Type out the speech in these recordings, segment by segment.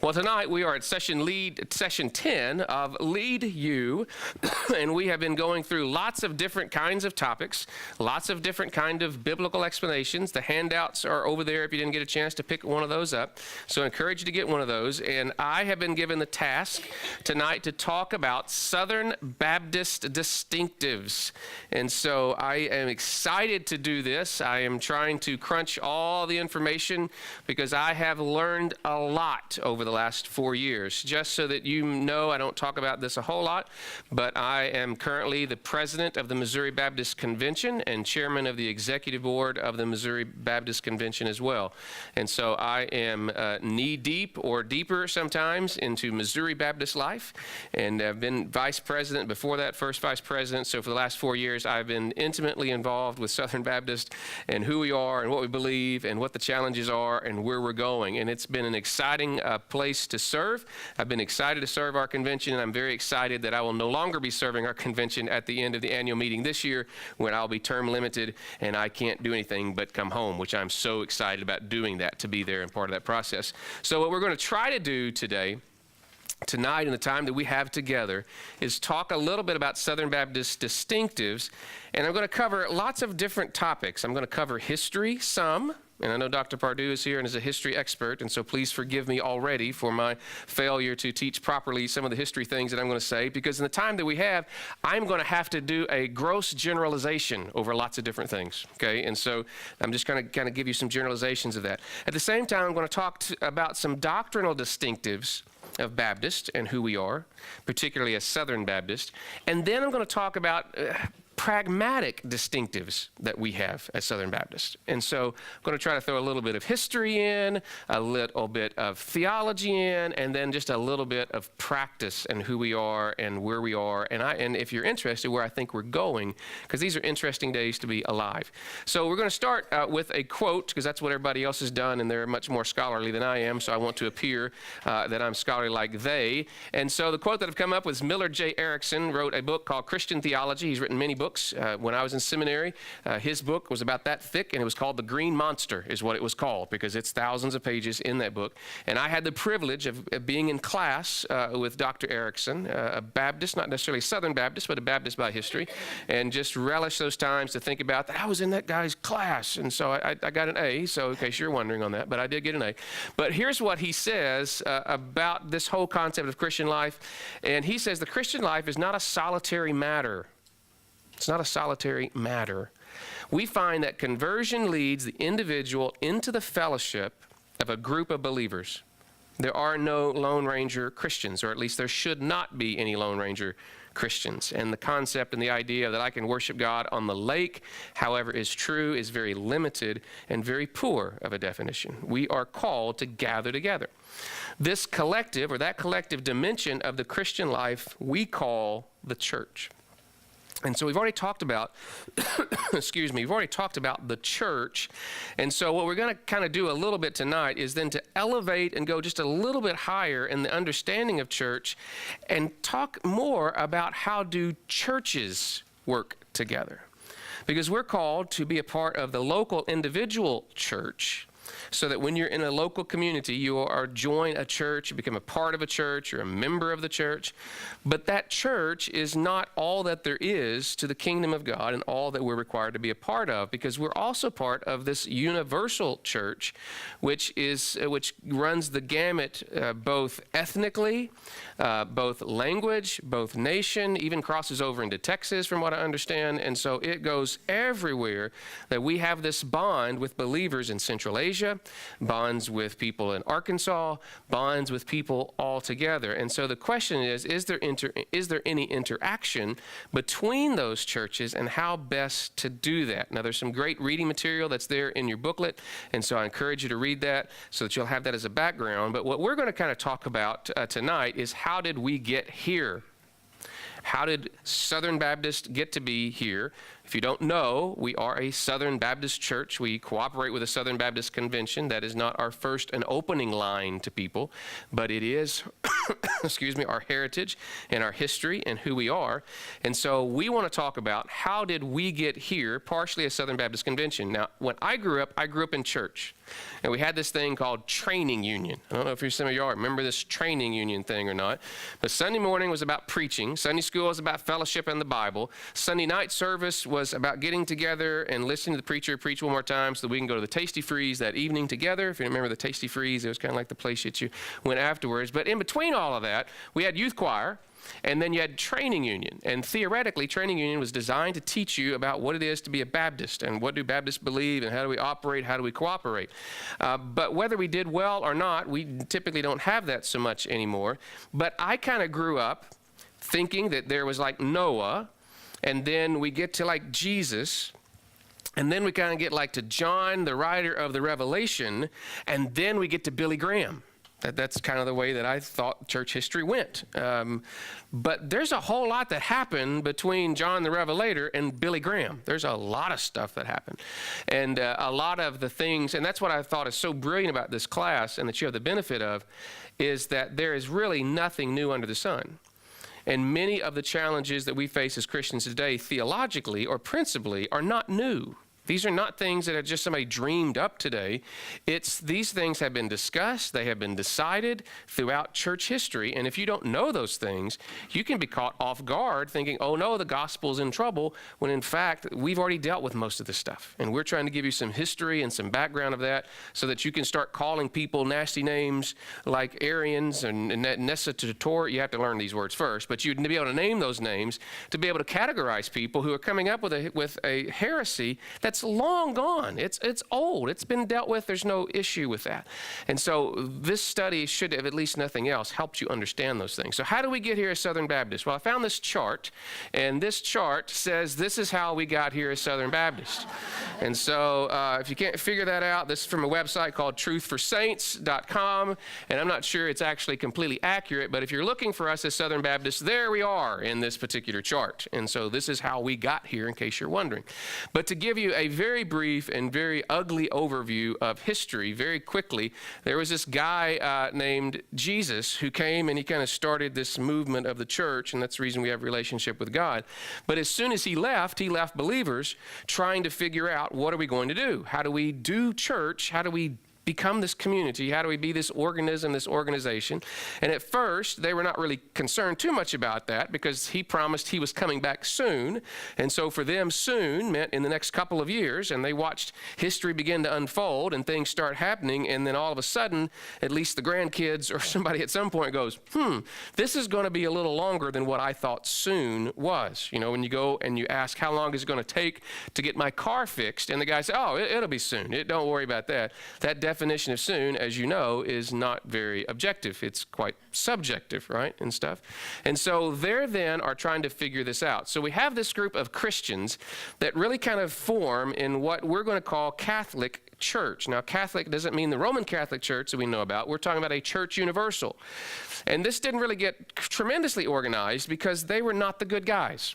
Well, tonight we are at session 10 of Lead You, and we have been going through lots of different kinds of topics, lots of different kind of biblical explanations. The handouts are over there if you didn't get a chance to pick one of those up. So I encourage you to get one of those. And I have been given the task tonight to talk about Southern Baptist distinctives. And so I am excited to do this. I am trying to crunch all the information because I have learned a lot over the last 4 years. Just so that you know, I don't talk about this a whole lot, but I am currently the president of the Missouri Baptist Convention and chairman of the executive board of the Missouri Baptist Convention as well. And so I am knee deep or deeper sometimes into Missouri Baptist life, and I've been vice president before that, first vice president. So for the last 4 years, I've been intimately involved with Southern Baptist and who we are and what we believe and what the challenges are and where we're going. And it's been an exciting place to serve. I've been excited to serve our convention, and I'm very excited that I will no longer be serving our convention at the end of the annual meeting this year when I'll be term limited and I can't do anything but come home, which I'm so excited about doing that, to be there and part of that process. So what we're going to try to do tonight in the time that we have together is talk a little bit about Southern Baptist distinctives, and I'm going to cover lots of different topics. I'm going to cover history some, and I know Dr. Pardue is here and is a history expert, and so please forgive me already for my failure to teach properly some of the history things that I'm going to say, because in the time that we have, I'm going to have to do a gross generalization over lots of different things, okay? And so I'm just going to kind of give you some generalizations of that. At the same time, I'm going to talk about some doctrinal distinctives of Baptist and who we are, particularly as Southern Baptist. And then I'm going to talk about pragmatic distinctives that we have as Southern Baptist. And so I'm going to try to throw a little bit of history in, a little bit of theology in, and then just a little bit of practice and who we are and where we are. And if you're interested, where I think we're going, because these are interesting days to be alive. So we're going to start with a quote, because that's what everybody else has done, and they're much more scholarly than I am, so I want to appear that I'm scholarly like they. And so the quote that I've come up with is Millard J. Erickson wrote a book called Christian Theology. He's written many books. When I was in seminary, his book was about that thick, and it was called The Green Monster is what it was called, because it's thousands of pages in that book. And I had the privilege of being in class with Dr. Erickson, a Baptist, not necessarily Southern Baptist, but a Baptist by history, and just relish those times to think about that I was in that guy's class. And so I got an A, so in case you're wondering on that, but I did get an A. But here's what he says about this whole concept of Christian life. And he says the Christian life is not a solitary matter. It's not a solitary matter. We find that conversion leads the individual into the fellowship of a group of believers. There are no Lone Ranger Christians, or at least there should not be any Lone Ranger Christians. And the concept and the idea that I can worship God on the lake, however, is true, is very limited and very poor of a definition. We are called to gather together. This collective, or that collective dimension of the Christian life, we call the church. And so we've already talked about, we've already talked about the church. And so what we're going to kind of do a little bit tonight is then to elevate and go just a little bit higher in the understanding of church and talk more about how do churches work together. Because we're called to be a part of the local individual church, so that when you're in a local community, you join a church, you become a part of a church, you're a member of the church. But that church is not all that there is to the kingdom of God and all that we're required to be a part of, because we're also part of this universal church, which runs the gamut both ethnically, both language, both nation, even crosses over into Texas from what I understand. And so it goes everywhere that we have this bond with believers in Central Asia, bonds with people in Arkansas, bonds with people all together. And so the question is there any interaction between those churches, and how best to do that? Now, there's some great reading material that's there in your booklet, and so I encourage you to read that so that you'll have that as a background. But what we're going to kind of talk about tonight is how did we get here? How did Southern Baptist get to be here? If you don't know, we are a Southern Baptist church. We cooperate with the Southern Baptist Convention. That is not our first and opening line to people, but it is excuse me, our heritage and our history and who we are. And so we want to talk about how did we get here, partially as Southern Baptist Convention. Now, when I grew up in church. And we had this thing called training union. I don't know if some of y'all remember this training union thing or not. But Sunday morning was about preaching. Sunday school was about fellowship and the Bible. Sunday night service was about getting together and listening to the preacher preach one more time so that we can go to the Tasty Freeze that evening together. If you remember the Tasty Freeze, it was kind of like the place that you went afterwards. But in between all of that, we had youth choir. And then you had training union. And theoretically, training union was designed to teach you about what it is to be a Baptist and what do Baptists believe and how do we operate, how do we cooperate. But whether we did well or not, we typically don't have that so much anymore. But I kind of grew up thinking that there was like Noah, and then we get to like Jesus, and then we kind of get like to John, the writer of the Revelation, and then we get to Billy Graham. That's kind of the way that I thought church history went. But there's a whole lot that happened between John the Revelator and Billy Graham. There's a lot of stuff that happened. And a lot of the things, and that's what I thought is so brilliant about this class and that you have the benefit of, is that there is really nothing new under the sun. And many of the challenges that we face as Christians today, theologically or principally, are not new. These are not things that are just somebody dreamed up today. These things have been discussed, they have been decided throughout church history. And if you don't know those things, you can be caught off guard thinking, oh no, the gospel's in trouble, when in fact, we've already dealt with most of this stuff. And we're trying to give you some history and some background of that so that you can start calling people nasty names like Arians and Nesatator. You have to learn these words first, but you'd be able to name those names to be able to categorize people who are coming up with a heresy that's long gone. It's old. It's been dealt with. There's no issue with that. And so this study should have, at least nothing else, helped you understand those things. So how do we get here as Southern Baptists? Well, I found this chart, and this chart says this is how we got here as Southern Baptists. And so if you can't figure that out, this is from a website called truthforsaints.com, and I'm not sure it's actually completely accurate, but if you're looking for us as Southern Baptists, there we are in this particular chart. And so this is how we got here, in case you're wondering. But to give you a very brief and very ugly overview of history, very quickly, there was this guy named Jesus who came and he kind of started this movement of the church, and that's the reason we have a relationship with God. But as soon as he left believers trying to figure out, what are we going to do? How do we do church? How do we become this community? How do we be this organism, this organization? And at first, they were not really concerned too much about that because he promised he was coming back soon. And so for them, soon meant in the next couple of years, and they watched history begin to unfold and things start happening. And then all of a sudden, at least the grandkids or somebody at some point goes, this is going to be a little longer than what I thought soon was. You know, when you go and you ask, how long is it going to take to get my car fixed? And the guy says, oh, it'll be soon. Don't worry about that. That definition of soon, as you know, is not very objective. It's quite subjective, right, and stuff. And so they then are trying to figure this out. So we have this group of Christians that really kind of form in what we're going to call Catholic Church. Now, Catholic doesn't mean the Roman Catholic Church that we know about. We're talking about a church universal. And this didn't really get tremendously organized because they were not the good guys.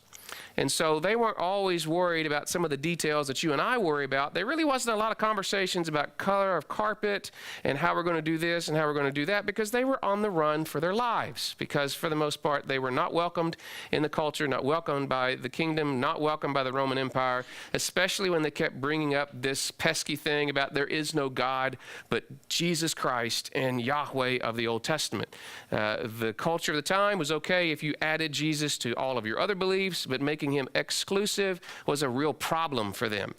And so they weren't always worried about some of the details that you and I worry about. There really wasn't a lot of conversations about color of carpet and how we're going to do this and how we're going to do that, because they were on the run for their lives. Because for the most part, they were not welcomed in the culture, not welcomed by the kingdom, not welcomed by the Roman Empire, especially when they kept bringing up this pesky thing about there is no God but Jesus Christ and Yahweh of the Old Testament. The culture of the time was okay if you added Jesus to all of your other beliefs, but making him exclusive was a real problem for them.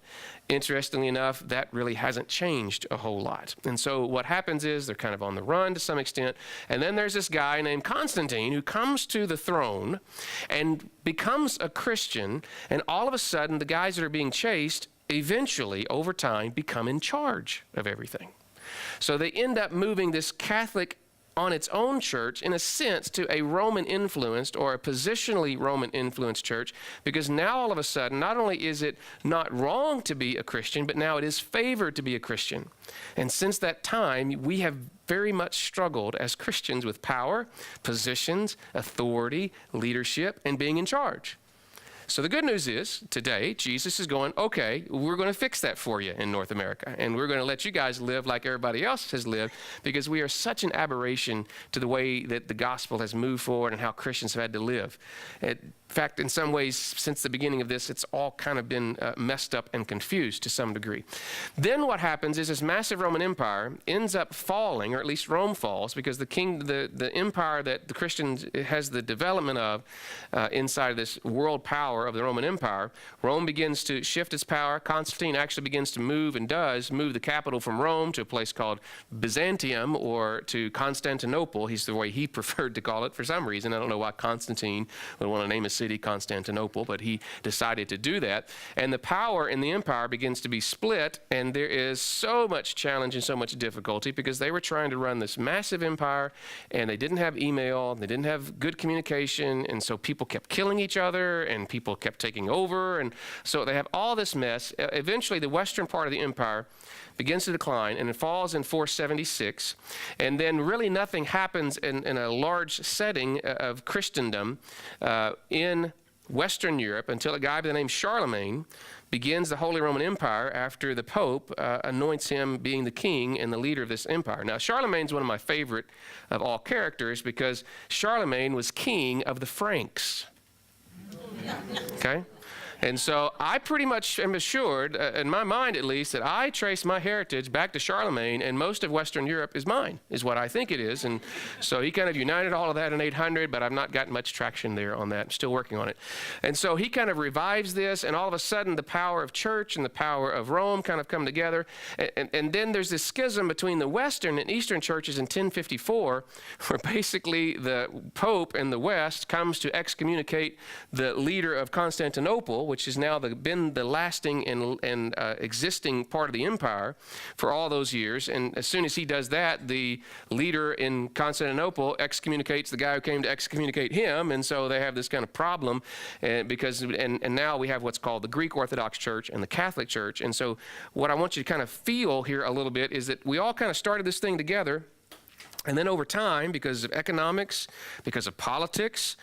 Interestingly enough, that really hasn't changed a whole lot. And so what happens is they're kind of on the run to some extent. And then there's this guy named Constantine who comes to the throne and becomes a Christian. And all of a sudden, the guys that are being chased eventually, over time, become in charge of everything. So they end up moving this Catholic on its own church, in a sense, to a Roman-influenced or a positionally Roman-influenced church, because now all of a sudden, not only is it not wrong to be a Christian, but now it is favored to be a Christian. And since that time, we have very much struggled as Christians with power, positions, authority, leadership, and being in charge. So the good news is today, Jesus is going, okay, we're going to fix that for you in North America. And we're going to let you guys live like everybody else has lived, because we are such an aberration to the way that the gospel has moved forward and how Christians have had to live. In fact, in some ways, since the beginning of this, it's all kind of been messed up and confused to some degree. Then what happens is this massive Roman Empire ends up falling, or at least Rome falls, because the empire that the Christians has the development of inside of this world power of the Roman Empire, Rome begins to shift its power. Constantine actually begins to move and does move the capital from Rome to a place called Byzantium, or to Constantinople. He's the way he preferred to call it for some reason. I don't know why Constantine would want to name a city Constantinople, but he decided to do that. And the power in the empire begins to be split, and there is so much challenge and so much difficulty because they were trying to run this massive empire, and they didn't have email, they didn't have good communication, and so people kept killing each other, and people kept taking over, and so they have all this mess. Eventually, the western part of the empire begins to decline, and it falls in 476, and then really nothing happens in a large setting of Christendom in Western Europe until a guy by the name Charlemagne begins the Holy Roman Empire after the Pope anoints him being the king and the leader of this empire. Now, Charlemagne's one of my favorite of all characters because Charlemagne was king of the Franks. Okay? And so I pretty much am assured, in my mind at least, that I trace my heritage back to Charlemagne, and most of Western Europe is mine, is what I think it is. And so he kind of united all of that in 800, but I've not gotten much traction there on that. I'm still working on it. And so he kind of revives this, and all of a sudden the power of church and the power of Rome kind of come together. And then there's this schism between the Western and Eastern churches in 1054, where basically the Pope in the West comes to excommunicate the leader of Constantinople, which has now been the lasting and existing part of the empire for all those years. And as soon as he does that, the leader in Constantinople excommunicates the guy who came to excommunicate him. And so they have this kind of problem and now we have what's called the Greek Orthodox Church and the Catholic Church. And so what I want you to kind of feel here a little bit is that we all kind of started this thing together. And then over time, because of economics, because of politics,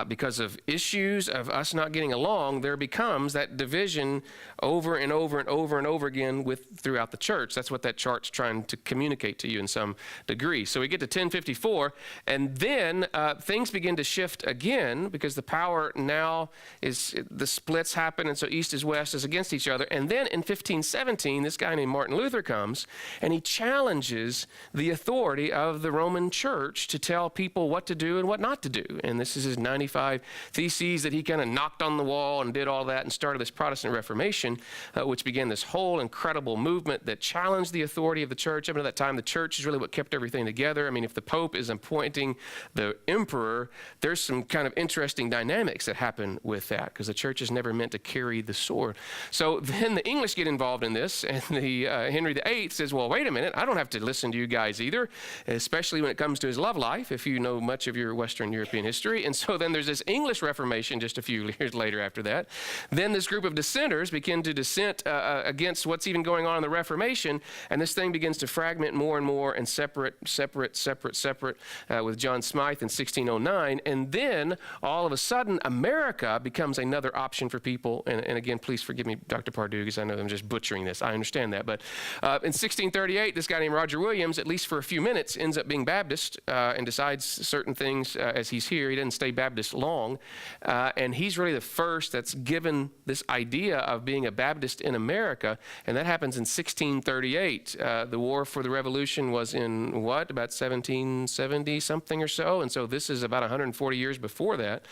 because of issues of us not getting along, there becomes that division over and over and over and over again throughout the church. That's what that chart's trying to communicate to you in some degree. So we get to 1054, and then things begin to shift again because the power now is, the splits happen, and so East is West is against each other. And then in 1517, this guy named Martin Luther comes, and he challenges the authority of the Roman Church to tell people what to do and what not to do. And this is his 95 Theses that he kind of knocked on the wall and did all that and started this Protestant Reformation, which began this whole incredible movement that challenged the authority of the church. Up until that time, the church is really what kept everything together. I mean, if the Pope is appointing the emperor, there's some kind of interesting dynamics that happen with that because the church is never meant to carry the sword. So then the English get involved in this, and the Henry VIII says, well, wait a minute, I don't have to listen to you guys either, especially when it comes to his love life, if you know much of your Western European history. And so then there's this English Reformation just a few years later after that. Then this group of dissenters begin to dissent against what's even going on in the Reformation, and this thing begins to fragment more and more and separate with John Smythe in 1609. And then all of a sudden, America becomes another option for people. And again, please forgive me, Dr. Pardue, because I know I'm just butchering this. I understand that. But in 1638, this guy named Roger Williams, at least for a few minutes, ends up being Baptist and decides certain things as he's here. He doesn't stay Baptist long. And he's really the first that's given this idea of being a Baptist in America. And that happens in 1638. The War for the Revolution was in about 1770 something or so. And so this is about 140 years before that,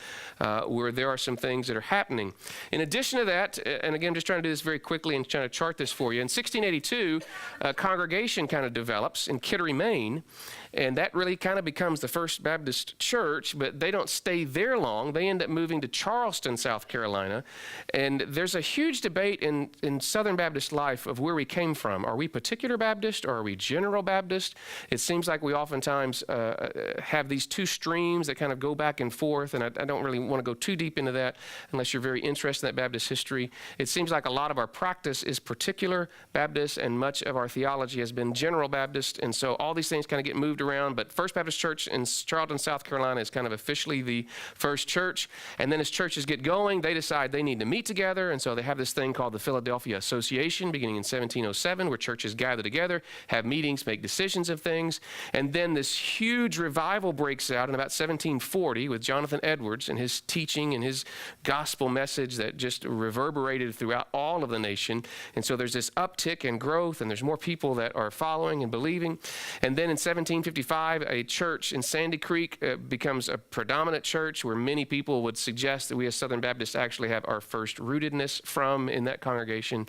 where there are some things that are happening. In addition to that, and again, I'm just trying to do this very quickly and trying to chart this for you. In 1682, a congregation kind of develops in Kittery, Maine. And that really kind of becomes the First Baptist Church, but they don't stay there long. They end up moving to Charleston, South Carolina. And there's a huge debate in Southern Baptist life of where we came from. Are we particular Baptist or are we general Baptist? It seems like we oftentimes have these two streams that kind of go back and forth, and I don't really want to go too deep into that unless you're very interested in that Baptist history. It seems like a lot of our practice is particular Baptist, and much of our theology has been general Baptist, and so all these things kind of get moved around, but First Baptist Church in Charlton, South Carolina is kind of officially the first church. And then as churches get going, they decide they need to meet together. And so they have this thing called the Philadelphia Association beginning in 1707, where churches gather together, have meetings, make decisions of things. And then this huge revival breaks out in about 1740 with Jonathan Edwards and his teaching and his gospel message that just reverberated throughout all of the nation. And so there's this uptick in growth, and there's more people that are following and believing. And then in 1755, a church in Sandy Creek becomes a predominant church where many people would suggest that we as Southern Baptists actually have our first rootedness from in that congregation.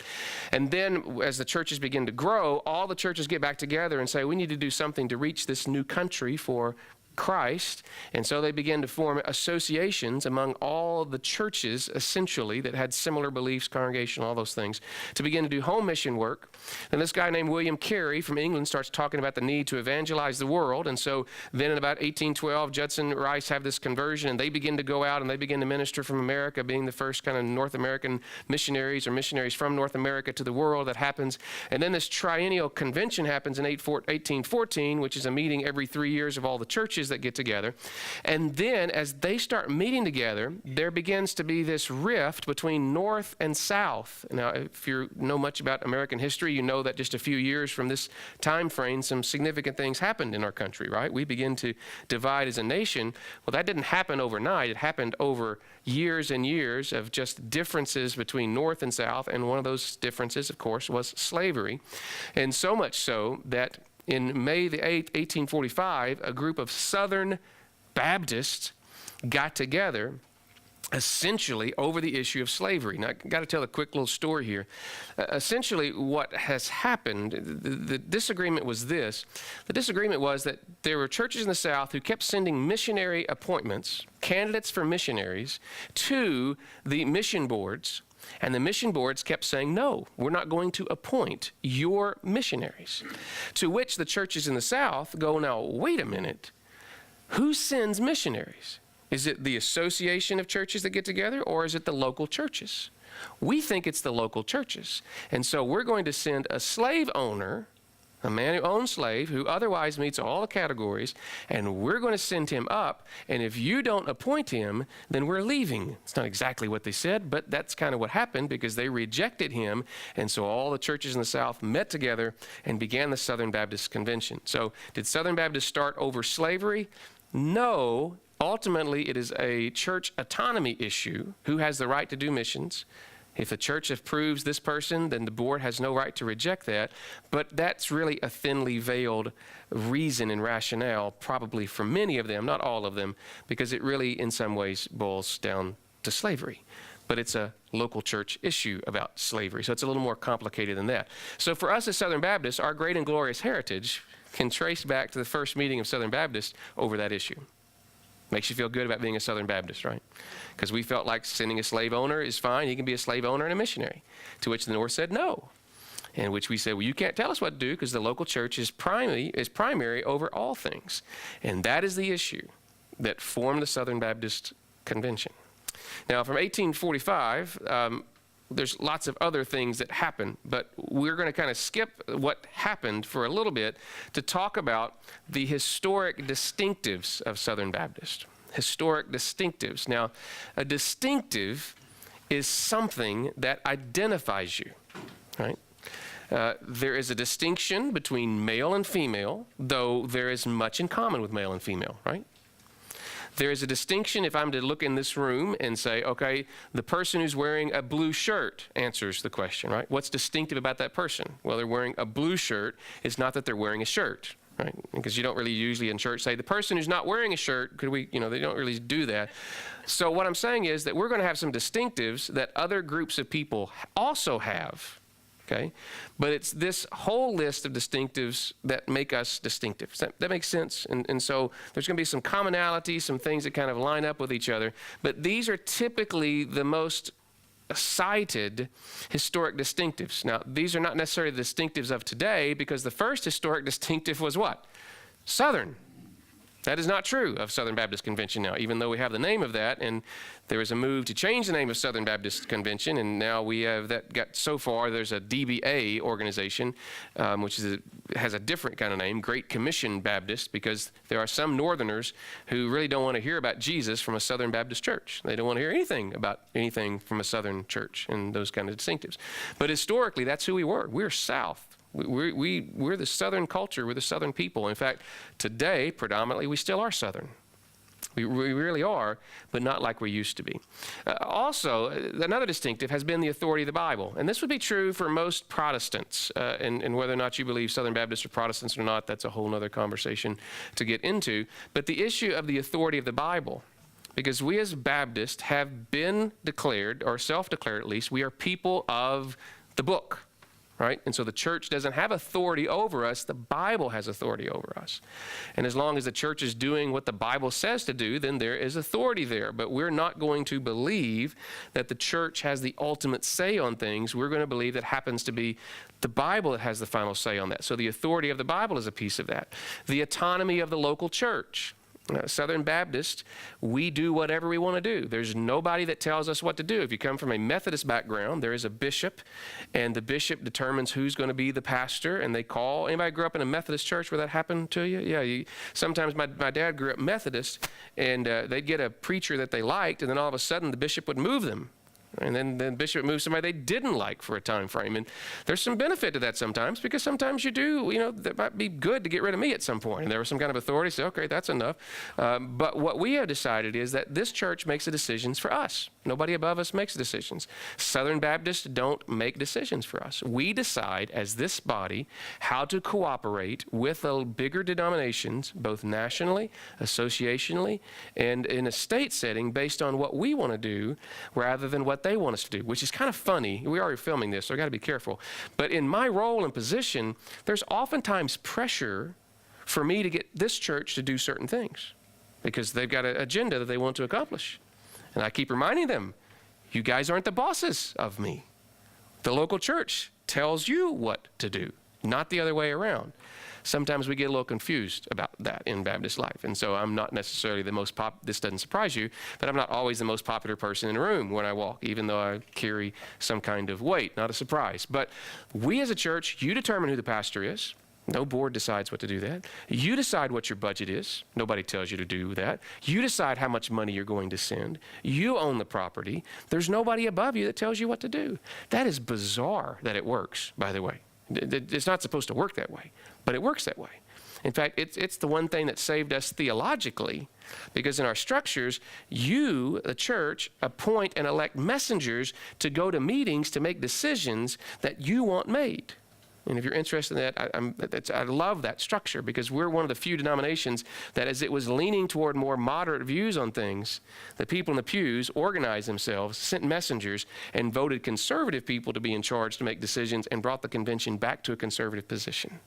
And then as the churches begin to grow, all the churches get back together and say, we need to do something to reach this new country for Christ. And so they began to form associations among all the churches, essentially, that had similar beliefs, congregation, all those things, to begin to do home mission work. And this guy named William Carey from England starts talking about the need to evangelize the world. And so then in about 1812, Judson Rice have this conversion, and they begin to go out and they begin to minister from America, being the first kind of North American missionaries or missionaries from North America to the world. That happens. And then this triennial convention happens in 1814, which is a meeting every 3 years of all the churches that get together. And then as they start meeting together, there begins to be this rift between North and South. Now, if you know much about American history, you know that just a few years from this time frame, some significant things happened in our country, right? We begin to divide as a nation. Well, that didn't happen overnight. It happened over years and years of just differences between North and South. And one of those differences, of course, was slavery. And so much so that in May the 8th, 1845, a group of Southern Baptists got together essentially over the issue of slavery. Now, I've got to tell a quick little story here. Essentially, what has happened, the disagreement was this. The disagreement was that there were churches in the South who kept sending missionary appointments, candidates for missionaries, to the mission boards. And the mission boards kept saying, no, we're not going to appoint your missionaries. To which the churches in the South go, now, wait a minute. Who sends missionaries? Is it the association of churches that get together, or is it the local churches? We think it's the local churches. And so we're going to send a slave owner, a man who owns slave, who otherwise meets all the categories, and we're going to send him up, and if you don't appoint him, then we're leaving. It's not exactly what they said, but that's kind of what happened because they rejected him, and so all the churches in the South met together and began the Southern Baptist Convention. So did Southern Baptists start over slavery? No. Ultimately, it is a church autonomy issue. Who has the right to do missions? If the church approves this person, then the board has no right to reject that. But that's really a thinly veiled reason and rationale, probably for many of them, not all of them, because it really, in some ways, boils down to slavery. But it's a local church issue about slavery, so it's a little more complicated than that. So for us as Southern Baptists, our great and glorious heritage can trace back to the first meeting of Southern Baptists over that issue. Makes you feel good about being a Southern Baptist, right? Because we felt like sending a slave owner is fine. He can be a slave owner and a missionary. To which the North said no. In which we said, well, you can't tell us what to do because the local church is primary over all things. And that is the issue that formed the Southern Baptist Convention. Now, from 1845, there's lots of other things that happen, but we're going to kind of skip what happened for a little bit to talk about the historic distinctives of Southern Baptist. Historic distinctives. Now, a distinctive is something that identifies you, right? There is a distinction between male and female, though there is much in common with male and female, right? There is a distinction if I'm to look in this room and say, okay, the person who's wearing a blue shirt answers the question, right? What's distinctive about that person? Well, they're wearing a blue shirt. It's not that they're wearing a shirt, right? Because you don't really usually in church say, the person who's not wearing a shirt, they don't really do that. So what I'm saying is that we're going to have some distinctives that other groups of people also have. Okay, but it's this whole list of distinctives that make us distinctive. Does that make sense? And so there's going to be some commonality, some things that kind of line up with each other. But these are typically the most cited historic distinctives. Now, these are not necessarily the distinctives of today because the first historic distinctive was what? Southern. That is not true of Southern Baptist Convention now, even though we have the name of that, and there was a move to change the name of Southern Baptist Convention, and now we have that got so far, there's a DBA organization, which has a different kind of name, Great Commission Baptist, because there are some Northerners who really don't want to hear about Jesus from a Southern Baptist church. They don't want to hear anything about anything from a Southern church and those kind of distinctives. But historically, that's who we were. We're South. We're the Southern culture. We're the Southern people. In fact, today, predominantly, we still are Southern. We really are, but not like we used to be. Also, another distinctive has been the authority of the Bible. And this would be true for most Protestants. And whether or not you believe Southern Baptists are Protestants or not, that's a whole other conversation to get into. But the issue of the authority of the Bible, because we as Baptists have been declared, or self-declared at least, we are people of the book. Right? And so the church doesn't have authority over us. The Bible has authority over us. And as long as the church is doing what the Bible says to do, then there is authority there. But we're not going to believe that the church has the ultimate say on things. We're going to believe that happens to be the Bible that has the final say on that. So the authority of the Bible is a piece of that. The autonomy of the local church. Southern Baptist, we do whatever we want to do. There's nobody that tells us what to do. If you come from a Methodist background, there is a bishop, and the bishop determines who's going to be the pastor, and they call. Anybody grew up in a Methodist church where that happened to you? Yeah, sometimes my dad grew up Methodist, and they'd get a preacher that they liked, and then all of a sudden the bishop would move them. And then the bishop moves somebody they didn't like for a time frame. And there's some benefit to that sometimes, because sometimes you do, that might be good to get rid of me at some point. And there was some kind of authority, say, okay, that's enough. But what we have decided is that this church makes the decisions for us. Nobody above us makes decisions. Southern Baptists don't make decisions for us. We decide as this body how to cooperate with the bigger denominations, both nationally, associationally, and in a state setting based on what we want to do rather than what they want us to do, which is kind of funny. We are filming this, so I got to be careful. But in my role and position, there's oftentimes pressure for me to get this church to do certain things because they've got an agenda that they want to accomplish. And I keep reminding them, you guys aren't the bosses of me. The local church tells you what to do, not the other way around. Sometimes we get a little confused about that in Baptist life. And so I'm not necessarily the most this doesn't surprise you, but I'm not always the most popular person in the room when I walk, even though I carry some kind of weight, not a surprise. But we as a church, you determine who the pastor is. No board decides what to do that. You decide what your budget is. Nobody tells you to do that. You decide how much money you're going to send. You own the property. There's nobody above you that tells you what to do. That is bizarre that it works, by the way. It's not supposed to work that way, but it works that way. In fact, it's the one thing that saved us theologically, because in our structures, you, the church, appoint and elect messengers to go to meetings to make decisions that you want made. And if you're interested in that, I love that structure, because we're one of the few denominations that, as it was leaning toward more moderate views on things, the people in the pews organized themselves, sent messengers, and voted conservative people to be in charge to make decisions, and brought the convention back to a conservative position.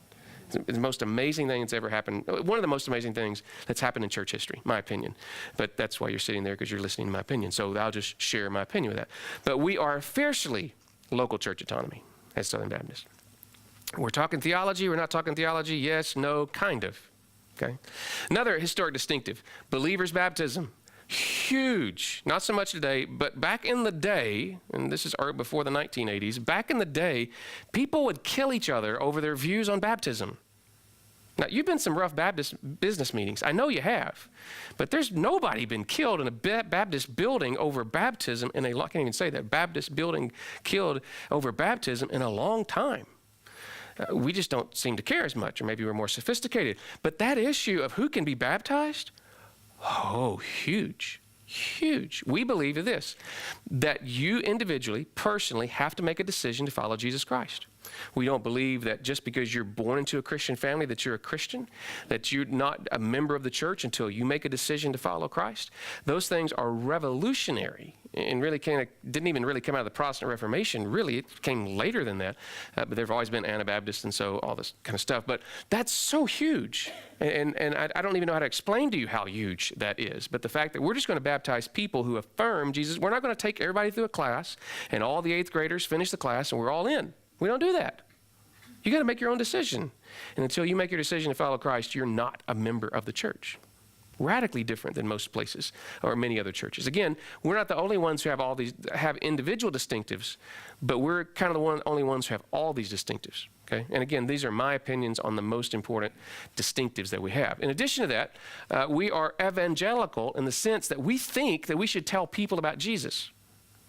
It's the most amazing thing that's ever happened. One of the most amazing things that's happened in church history, my opinion. But that's why you're sitting there, because you're listening to my opinion. So I'll just share my opinion with that. But we are fiercely local church autonomy as Southern Baptists. We're talking theology, we're not talking theology, yes, no, kind of, okay? Another historic distinctive, believers' baptism, huge, not so much today, but back in the day, and this is before the 1980s, back in the day, people would kill each other over their views on baptism. Now, you've been to some rough Baptist business meetings. I know you have. But there's nobody been killed in a Baptist building over baptism I can't even say that, Baptist building killed over baptism in a long time. We just don't seem to care as much, or maybe we're more sophisticated. But that issue of who can be baptized, huge, huge. We believe this, that you individually, personally, have to make a decision to follow Jesus Christ. We don't believe that just because you're born into a Christian family that you're a Christian, that you're not a member of the church until you make a decision to follow Christ. Those things are revolutionary and really didn't even really come out of the Protestant Reformation. Really, it came later than that. But there have always been Anabaptists and so all this kind of stuff. But that's so huge. And I don't even know how to explain to you how huge that is. But the fact that we're just going to baptize people who affirm Jesus, we're not going to take everybody through a class and all the 8th graders finish the class and we're all in. We don't do that. You got to make your own decision. And until you make your decision to follow Christ, you're not a member of the church. Radically different than most places or many other churches. Again, we're not the only ones who have individual distinctives, but we're kind of the only ones who have all these distinctives. Okay? And again, these are my opinions on the most important distinctives that we have. In addition to that, we are evangelical in the sense that we think that we should tell people about Jesus.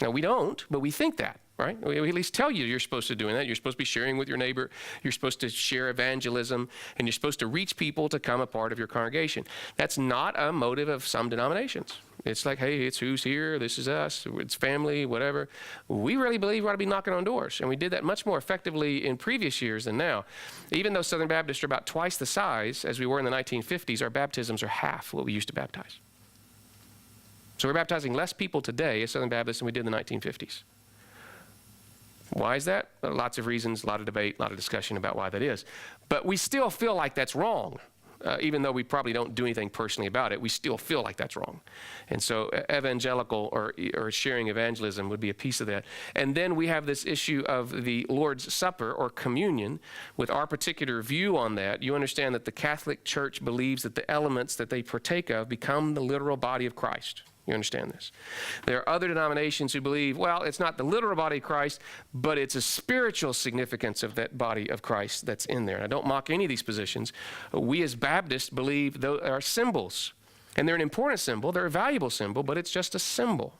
Now, we don't, but we think that. Right? We at least tell you you're supposed to be doing that. You're supposed to be sharing with your neighbor. You're supposed to share evangelism, and you're supposed to reach people to come a part of your congregation. That's not a motive of some denominations. It's like, hey, it's who's here, this is us, it's family, whatever. We really believe we ought to be knocking on doors, and we did that much more effectively in previous years than now. Even though Southern Baptists are about twice the size as we were in the 1950s, our baptisms are half what we used to baptize. So we're baptizing less people today as Southern Baptists than we did in the 1950s. Why is that? Lots of reasons, a lot of debate, a lot of discussion about why that is. But we still feel like that's wrong. Even though we probably don't do anything personally about it, we still feel like that's wrong. And so evangelical or sharing evangelism would be a piece of that. And then we have this issue of the Lord's Supper or communion. With our particular view on that, you understand that the Catholic Church believes that the elements that they partake of become the literal body of Christ. You understand this? There are other denominations who believe, well, it's not the literal body of Christ, but it's a spiritual significance of that body of Christ that's in there. And I don't mock any of these positions. We as Baptists believe those are symbols. And they're an important symbol. They're a valuable symbol, but it's just a symbol.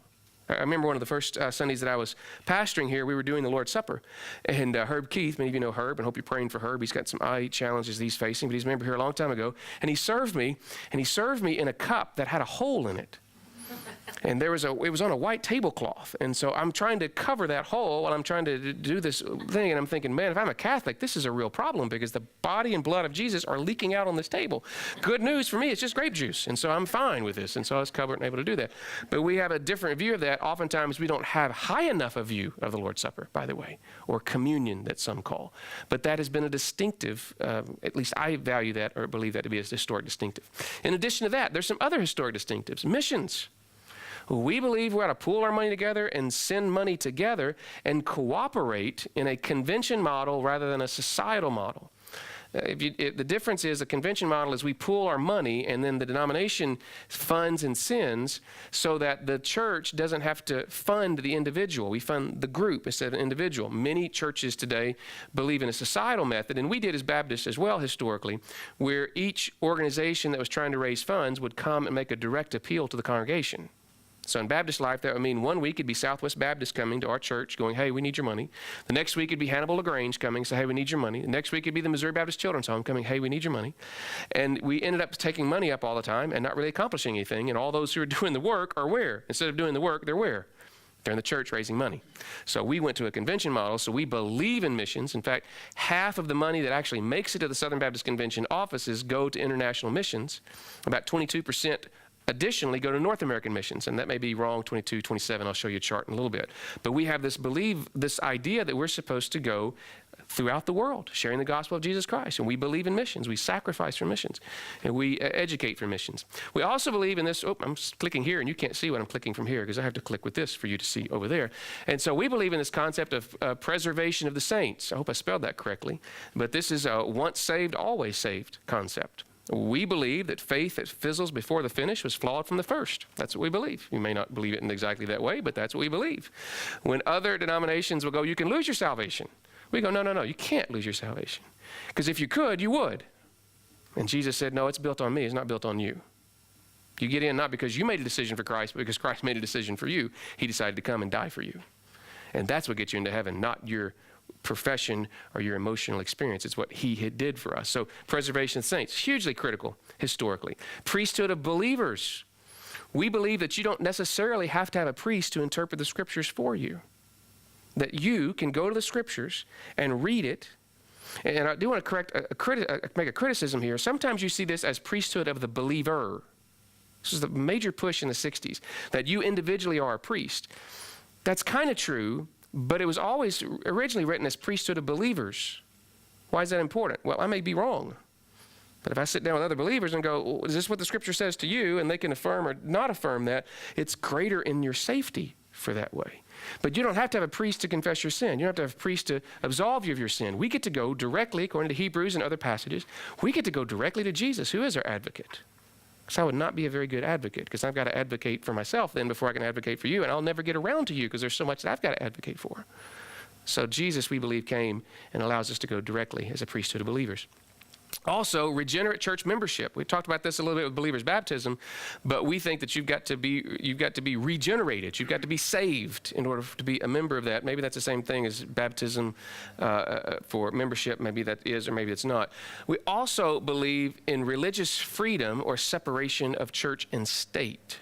I remember one of the first Sundays that I was pastoring here, we were doing the Lord's Supper. And Herb Keith, many of you know Herb, and hope you're praying for Herb. He's got some eye challenges he's facing, but he's a member here a long time ago. And he served me in a cup that had a hole in it. And it was on a white tablecloth. And so I'm trying to cover that hole while I'm trying to do this thing. And I'm thinking, man, if I'm a Catholic, this is a real problem because the body and blood of Jesus are leaking out on this table. Good news for me, it's just grape juice. And so I'm fine with this. And so I was covered and able to do that. But we have a different view of that. Oftentimes we don't have high enough a view of the Lord's Supper, by the way, or communion that some call. But that has been a distinctive, at least I value that or believe that to be a historic distinctive. In addition to that, there's some other historic distinctives. Missions. We believe we ought to pool our money together and send money together and cooperate in a convention model rather than a societal model. The difference is the convention model is we pool our money and then the denomination funds and sends so that the church doesn't have to fund the individual. We fund the group instead of an individual. Many churches today believe in a societal method, and we did as Baptists as well historically, where each organization that was trying to raise funds would come and make a direct appeal to the congregation. So in Baptist life, that would mean one week it'd be Southwest Baptist coming to our church going, hey, we need your money. The next week it'd be Hannibal LaGrange coming, say, hey, we need your money. The next week it'd be the Missouri Baptist Children's Home coming, hey, we need your money. And we ended up taking money up all the time and not really accomplishing anything. And all those who are doing the work are where? Instead of doing the work, they're where? They're in the church raising money. So we went to a convention model, so we believe in missions. In fact, half of the money that actually makes it to the Southern Baptist Convention offices go to international missions. About 22% additionally go to North American missions, and that may be wrong, 22, 27, I'll show you a chart in a little bit. But we have this idea that we're supposed to go throughout the world, sharing the gospel of Jesus Christ. And we believe in missions. We sacrifice for missions. And we educate for missions. We also believe in this, I'm clicking here, and you can't see what I'm clicking from here because I have to click with this for you to see over there. And so we believe in this concept of preservation of the saints. I hope I spelled that correctly. But this is a once saved, always saved concept. We believe that faith that fizzles before the finish was flawed from the first. That's what we believe. You may not believe it in exactly that way, but that's what we believe. When other denominations will go, you can lose your salvation. We go, no, you can't lose your salvation. Because if you could, you would. And Jesus said, no, it's built on me. It's not built on you. You get in not because you made a decision for Christ, but because Christ made a decision for you. He decided to come and die for you. And that's what gets you into heaven, not your profession or your emotional experience. It's what he did for us. So preservation of saints, hugely critical historically. Priesthood of believers. We believe that you don't necessarily have to have a priest to interpret the scriptures for you. That you can go to the scriptures and read it. And I do want to make a criticism here. Sometimes you see this as priesthood of the believer. This is the major push in the 60s, that you individually are a priest. That's kind of true, but it was always originally written as priesthood of believers. Why is that important? Well, I may be wrong. But if I sit down with other believers and go, well, is this what the scripture says to you? And they can affirm or not affirm that, it's greater in your safety for that way. But you don't have to have a priest to confess your sin. You don't have to have a priest to absolve you of your sin. We get to go directly, according to Hebrews and other passages, we get to go directly to Jesus, who is our advocate. Because I would not be a very good advocate, because I've got to advocate for myself then before I can advocate for you, and I'll never get around to you because there's so much that I've got to advocate for. So Jesus, we believe, came and allows us to go directly as a priesthood of believers. Also, regenerate church membership. We talked about this a little bit with believers' baptism, but we think that you've got to be regenerated. You've got to be saved in order to be a member of that. Maybe that's the same thing as baptism for membership. Maybe that is, or maybe it's not. We also believe in religious freedom or separation of church and state.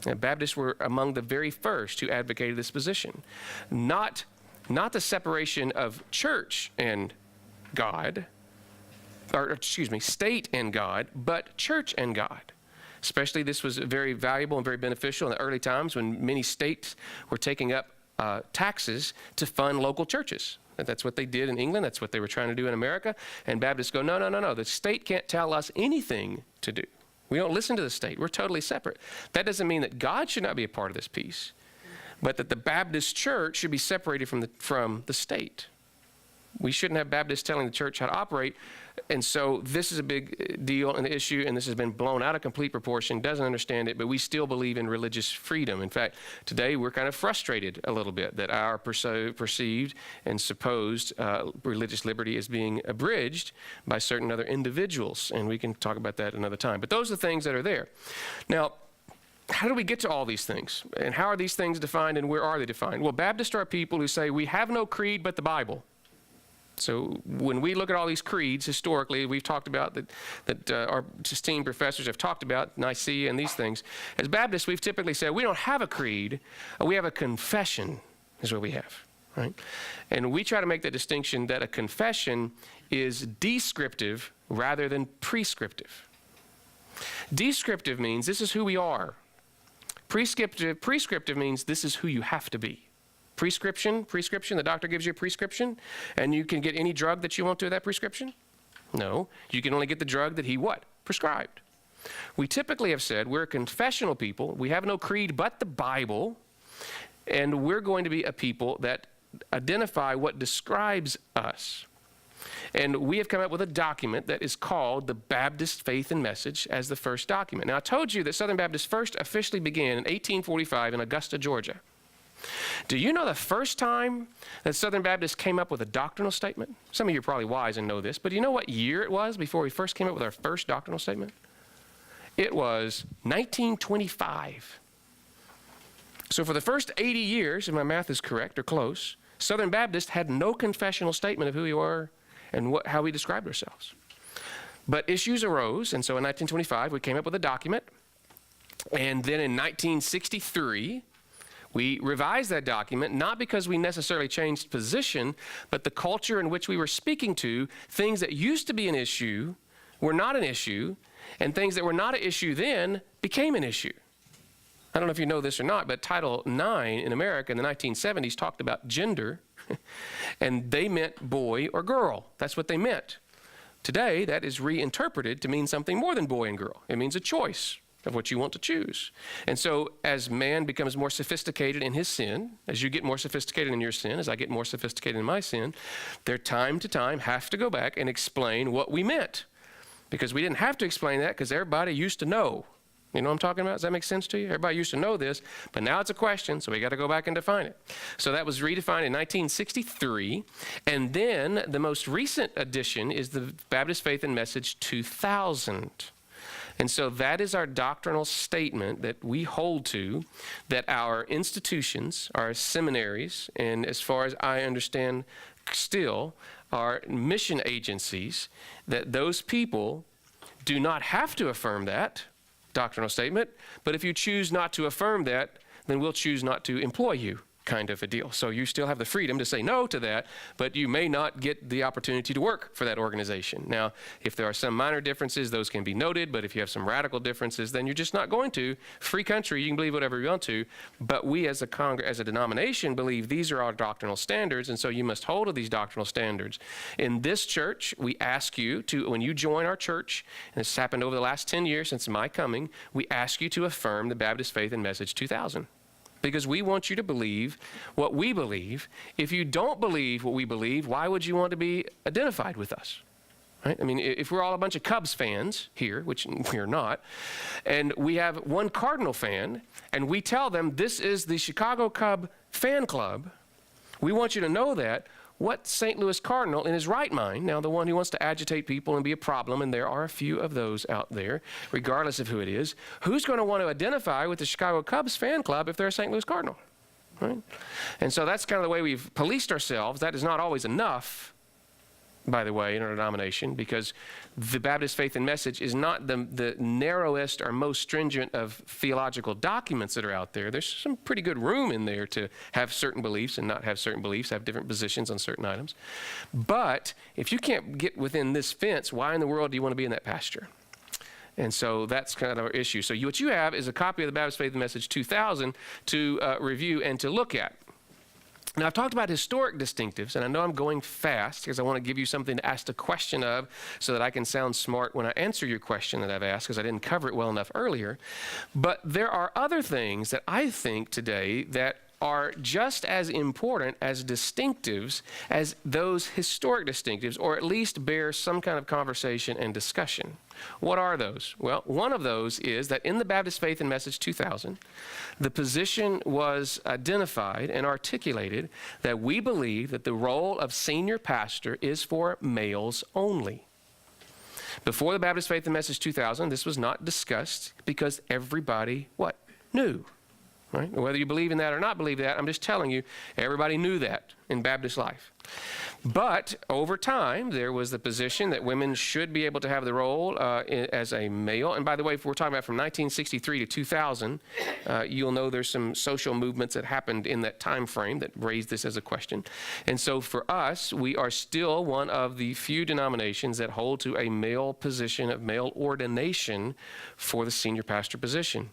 Now, Baptists were among the very first who advocated this position. Not the separation of church and God, state and God, but church and God. Especially this was very valuable and very beneficial in the early times when many states were taking up taxes to fund local churches. That's what they did in England. That's what they were trying to do in America. And Baptists go, no. The state can't tell us anything to do. We don't listen to the state. We're totally separate. That doesn't mean that God should not be a part of this piece, but that the Baptist church should be separated from the state. We shouldn't have Baptists telling the church how to operate. And so this is a big deal and issue, and this has been blown out of complete proportion, doesn't understand it, but we still believe in religious freedom. In fact, today we're kind of frustrated a little bit that our perceived and supposed religious liberty is being abridged by certain other individuals, and we can talk about that another time. But those are the things that are there. Now, how do we get to all these things? And how are these things defined, and where are they defined? Well, Baptists are people who say we have no creed but the Bible. So when we look at all these creeds, historically, we've talked about that our esteemed professors have talked about, Nicaea and these things. As Baptists, we've typically said we don't have a creed, we have a confession is what we have, right? And we try to make the distinction that a confession is descriptive rather than prescriptive. Descriptive means this is who we are. Prescriptive means this is who you have to be. Prescription, the doctor gives you a prescription, and you can get any drug that you want to with that prescription? No, you can only get the drug that he prescribed. We typically have said we're a confessional people, we have no creed but the Bible, and we're going to be a people that identify what describes us. And we have come up with a document that is called the Baptist Faith and Message as the first document. Now, I told you that Southern Baptists first officially began in 1845 in Augusta, Georgia. Do you know the first time that Southern Baptists came up with a doctrinal statement? Some of you are probably wise and know this, but do you know what year it was before we first came up with our first doctrinal statement? It was 1925. So for the first 80 years, if my math is correct or close, Southern Baptists had no confessional statement of who we were and how we described ourselves. But issues arose, and so in 1925, we came up with a document. And then in 1963, we revised that document, not because we necessarily changed position, but the culture in which we were speaking to, things that used to be an issue were not an issue, and things that were not an issue then became an issue. I don't know if you know this or not, but Title IX in America in the 1970s talked about gender, and they meant boy or girl. That's what they meant. Today, that is reinterpreted to mean something more than boy and girl. It means a choice of what you want to choose. And so as man becomes more sophisticated in his sin, as you get more sophisticated in your sin, as I get more sophisticated in my sin, there time to time have to go back and explain what we meant. Because we didn't have to explain that because everybody used to know. You know what I'm talking about? Does that make sense to you? Everybody used to know this, but now it's a question, so we got to go back and define it. So that was redefined in 1963, and then the most recent addition is the Baptist Faith and Message 2000. And so that is our doctrinal statement that we hold to, that our institutions, our seminaries, and as far as I understand still, our mission agencies, that those people do not have to affirm that doctrinal statement, but if you choose not to affirm that, then we'll choose not to employ you, kind of a deal. So you still have the freedom to say no to that, but you may not get the opportunity to work for that organization. Now, if there are some minor differences, those can be noted, but if you have some radical differences, then you're just not going to. Free country, you can believe whatever you want to, but we as a denomination believe these are our doctrinal standards, and so you must hold to these doctrinal standards. In this church, we ask you to, when you join our church, and this has happened over the last 10 years since my coming, we ask you to affirm the Baptist Faith and Message 2000. Because we want you to believe what we believe. If you don't believe what we believe, why would you want to be identified with us? Right? I mean, if we're all a bunch of Cubs fans here, which we're not, and we have one Cardinal fan, and we tell them this is the Chicago Cub fan club, we want you to know that, what St. Louis Cardinal in his right mind, now the one who wants to agitate people and be a problem, and there are a few of those out there, regardless of who it is, who's going to want to identify with the Chicago Cubs fan club if they're a St. Louis Cardinal? Right? And so that's kind of the way we've policed ourselves. That is not always enough, by the way, in our denomination, because the Baptist Faith and Message is not the narrowest or most stringent of theological documents that are out there. There's some pretty good room in there to have certain beliefs and not have certain beliefs, have different positions on certain items. But if you can't get within this fence, why in the world do you want to be in that pasture? And so that's kind of our issue. So what you have is a copy of the Baptist Faith and Message 2000 to review and to look at. Now, I've talked about historic distinctives, and I know I'm going fast because I want to give you something to ask the question of so that I can sound smart when I answer your question that I've asked because I didn't cover it well enough earlier. But there are other things that I think today that are just as important as distinctives as those historic distinctives, or at least bear some kind of conversation and discussion. What are those? Well, one of those is that in the Baptist Faith and Message 2000, the position was identified and articulated that we believe that the role of senior pastor is for males only. Before the Baptist Faith and Message 2000, this was not discussed because everybody, what? Knew. Right? Whether you believe in that or not believe that, I'm just telling you, everybody knew that in Baptist life. But over time, there was the position that women should be able to have the role as a male. And by the way, if we're talking about from 1963 to 2000, you'll know there's some social movements that happened in that time frame that raised this as a question. And so for us, we are still one of the few denominations that hold to a male position of male ordination for the senior pastor position.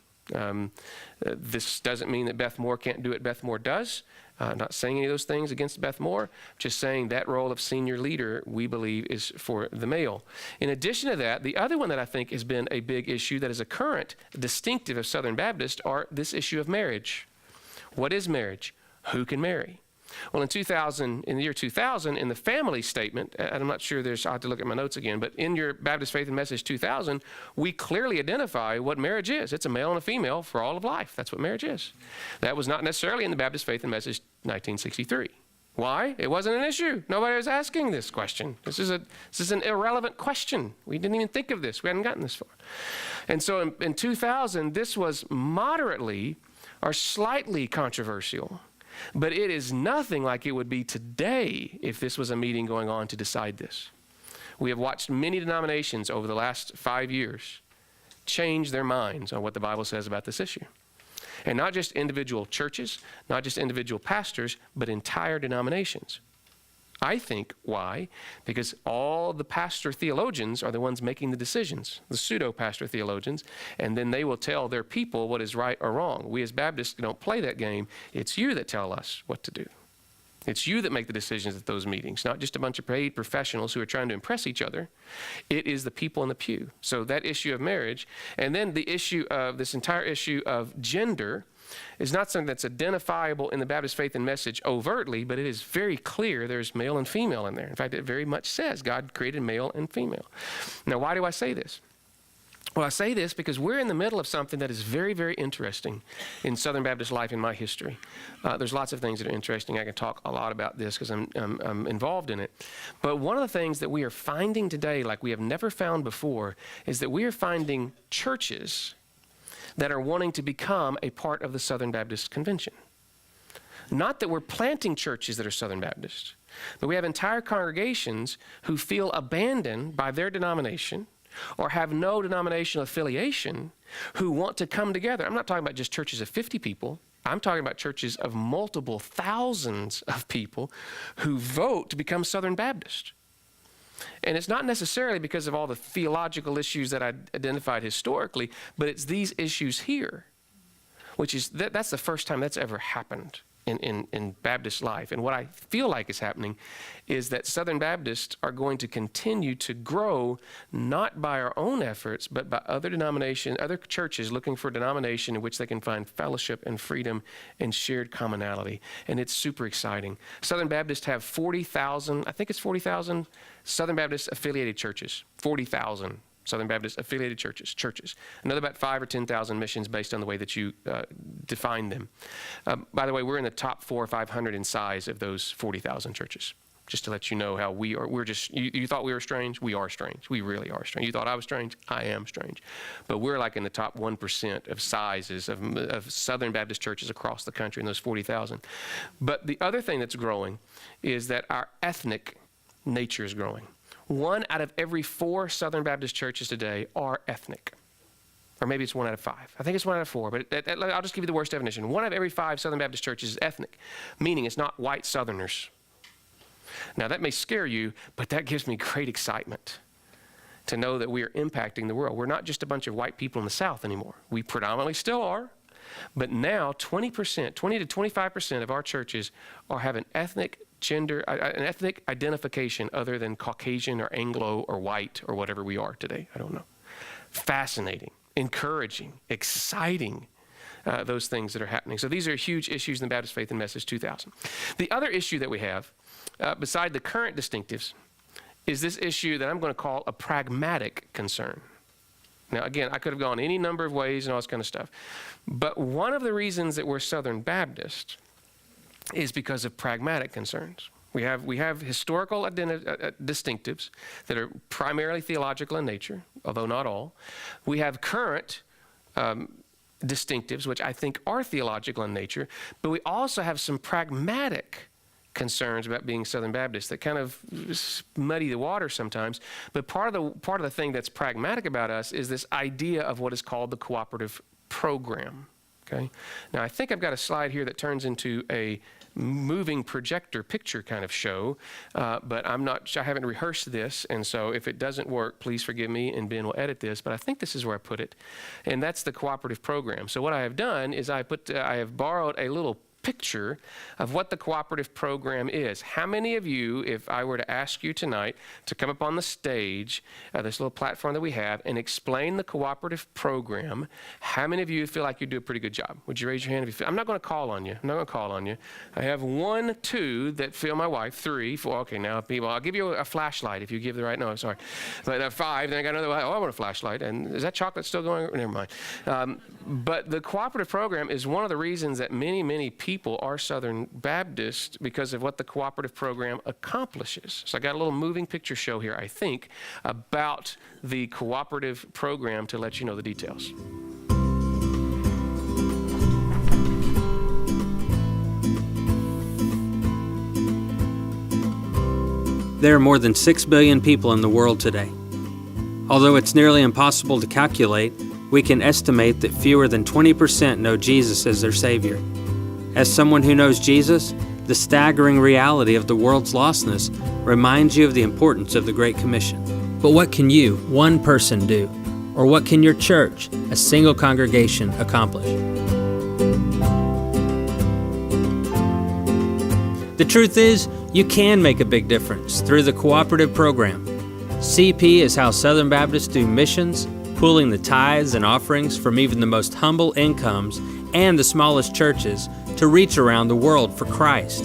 This doesn't mean that Beth Moore can't do what Beth Moore does. I'm not saying any of those things against Beth Moore, just saying that role of senior leader, we believe, is for the male. In addition to that, the other one that I think has been a big issue that is a current distinctive of Southern Baptist are this issue of marriage. What is marriage? Who can marry? Well, in the year 2000, in the family statement, and I'm not sure I'll have to look at my notes again, but in your Baptist Faith and Message 2000, we clearly identify what marriage is. It's a male and a female for all of life. That's what marriage is. That was not necessarily in the Baptist Faith and Message 1963. Why? It wasn't an issue. Nobody was asking this question. This is an irrelevant question. We didn't even think of this. We hadn't gotten this far. And so in 2000, this was moderately or slightly controversial. But it is nothing like it would be today if this was a meeting going on to decide this. We have watched many denominations over the last 5 years change their minds on what the Bible says about this issue. And not just individual churches, not just individual pastors, but entire denominations. I think why? Because all the pastor theologians are the ones making the decisions, the pseudo-pastor theologians, and then they will tell their people what is right or wrong. We as Baptists don't play that game. It's you that tell us what to do. It's you that make the decisions at those meetings, not just a bunch of paid professionals who are trying to impress each other. It is the people in the pew. So that issue of marriage, and then the issue of this entire issue of gender, is not something that's identifiable in the Baptist Faith and Message overtly, but it is very clear there's male and female in there. In fact, it very much says God created male and female. Now, why do I say this? Well, I say this because we're in the middle of something that is very, very interesting in Southern Baptist life in my history. There's lots of things that are interesting. I can talk a lot about this because I'm involved in it. But one of the things that we are finding today, like we have never found before, is that we are finding churches that are wanting to become a part of the Southern Baptist Convention. Not that we're planting churches that are Southern Baptist, but we have entire congregations who feel abandoned by their denomination or have no denominational affiliation who want to come together. I'm not talking about just churches of 50 people. I'm talking about churches of multiple thousands of people who vote to become Southern Baptist. And it's not necessarily because of all the theological issues that I identified historically, but it's these issues here, which is, that's the first time that's ever happened in Baptist life. And what I feel like is happening is that Southern Baptists are going to continue to grow, not by our own efforts, but by other denominations, other churches looking for a denomination in which they can find fellowship and freedom and shared commonality. And it's super exciting. Southern Baptists have 40,000, I think it's 40,000 Southern Baptist affiliated churches, 40,000. Southern Baptist affiliated churches. Another about 5,000 or 10,000 missions based on the way that you define them. By the way, we're in the top 400 or 500 in size of those 40,000 churches. Just to let you know how we are. We're just, you thought we were strange? We are strange. We really are strange. You thought I was strange? I am strange. But we're like in the top 1% of sizes of Southern Baptist churches across the country in those 40,000. But the other thing that's growing is that our ethnic nature is growing. 1 out of every 4 Southern Baptist churches today are ethnic. Or maybe it's 1 out of 5. I think it's 1 out of 4, but I'll just give you the worst definition. 1 out of every 5 Southern Baptist churches is ethnic, meaning it's not white Southerners. Now, that may scare you, but that gives me great excitement to know that we are impacting the world. We're not just a bunch of white people in the South anymore. We predominantly still are, but now 20 to 25% of our churches have an ethnic identification other than Caucasian or Anglo or white or whatever we are today. I don't know. Fascinating, encouraging, exciting, those things that are happening. So these are huge issues in the Baptist Faith and Message 2000. The other issue that we have, beside the current distinctives, is this issue that I'm going to call a pragmatic concern. Now, again, I could have gone any number of ways and all this kind of stuff. But one of the reasons that we're Southern Baptist is because of pragmatic concerns. We have historical distinctives that are primarily theological in nature, although not all. We have current distinctives, which I think are theological in nature, but we also have some pragmatic concerns about being Southern Baptist that kind of muddy the water sometimes. But part of the thing that's pragmatic about us is this idea of what is called the cooperative program. Okay. Now I think I've got a slide here that turns into a moving projector picture kind of show, but I haven't rehearsed this, and so if it doesn't work, please forgive me, and Ben will edit this, but I think this is where I put it, and that's the cooperative program. So what I have done is I have borrowed a little picture of what the cooperative program is. How many of you, if I were to ask you tonight to come up on the stage, this little platform that we have, and explain the cooperative program, how many of you feel like you do a pretty good job? Would you raise your hand? I'm not going to call on you. I have 1, 2 that feel my wife, 3, 4. Okay, now people, I'll give you a flashlight if you give the right, no, sorry. But 5, then I got another one. Oh, I want a flashlight. And is that chocolate still going? Never mind. But the cooperative program is one of the reasons that many people are Southern Baptist because of what the cooperative program accomplishes. So I got a little moving picture show here, I think, about the cooperative program to let you know the details. There are more than 6 billion people in the world today. Although it's nearly impossible to calculate, we can estimate that fewer than 20% know Jesus as their Savior. As someone who knows Jesus, the staggering reality of the world's lostness reminds you of the importance of the Great Commission. But what can you, one person, do? Or what can your church, a single congregation, accomplish? The truth is, you can make a big difference through the cooperative program. CP is how Southern Baptists do missions, pooling the tithes and offerings from even the most humble incomes and the smallest churches to reach around the world for Christ.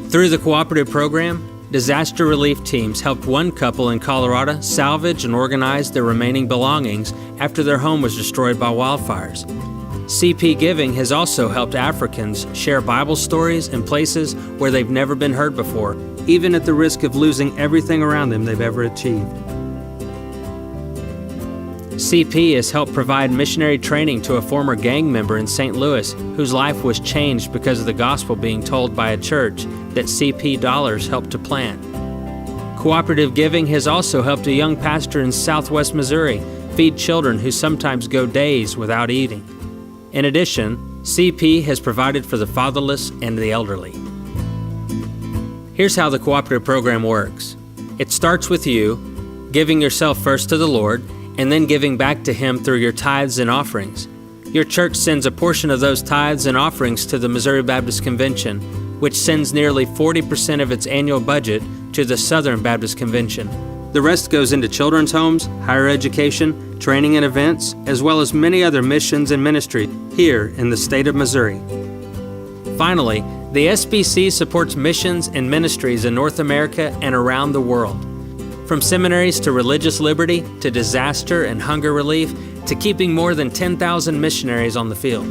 Through the cooperative program, disaster relief teams helped one couple in Colorado salvage and organize their remaining belongings after their home was destroyed by wildfires. CP Giving has also helped Africans share Bible stories in places where they've never been heard before, even at the risk of losing everything around them they've ever achieved. CP has helped provide missionary training to a former gang member in St. Louis whose life was changed because of the gospel being told by a church that CP dollars helped to plant. Cooperative Giving has also helped a young pastor in southwest Missouri feed children who sometimes go days without eating. In addition, CP has provided for the fatherless and the elderly. Here's how the cooperative program works. It starts with you giving yourself first to the Lord and then giving back to Him through your tithes and offerings. Your church sends a portion of those tithes and offerings to the Missouri Baptist Convention, which sends nearly 40% of its annual budget to the Southern Baptist Convention. The rest goes into children's homes, higher education, training and events, as well as many other missions and ministries here in the state of Missouri. Finally, the SBC supports missions and ministries in North America and around the world. From seminaries to religious liberty, to disaster and hunger relief, to keeping more than 10,000 missionaries on the field.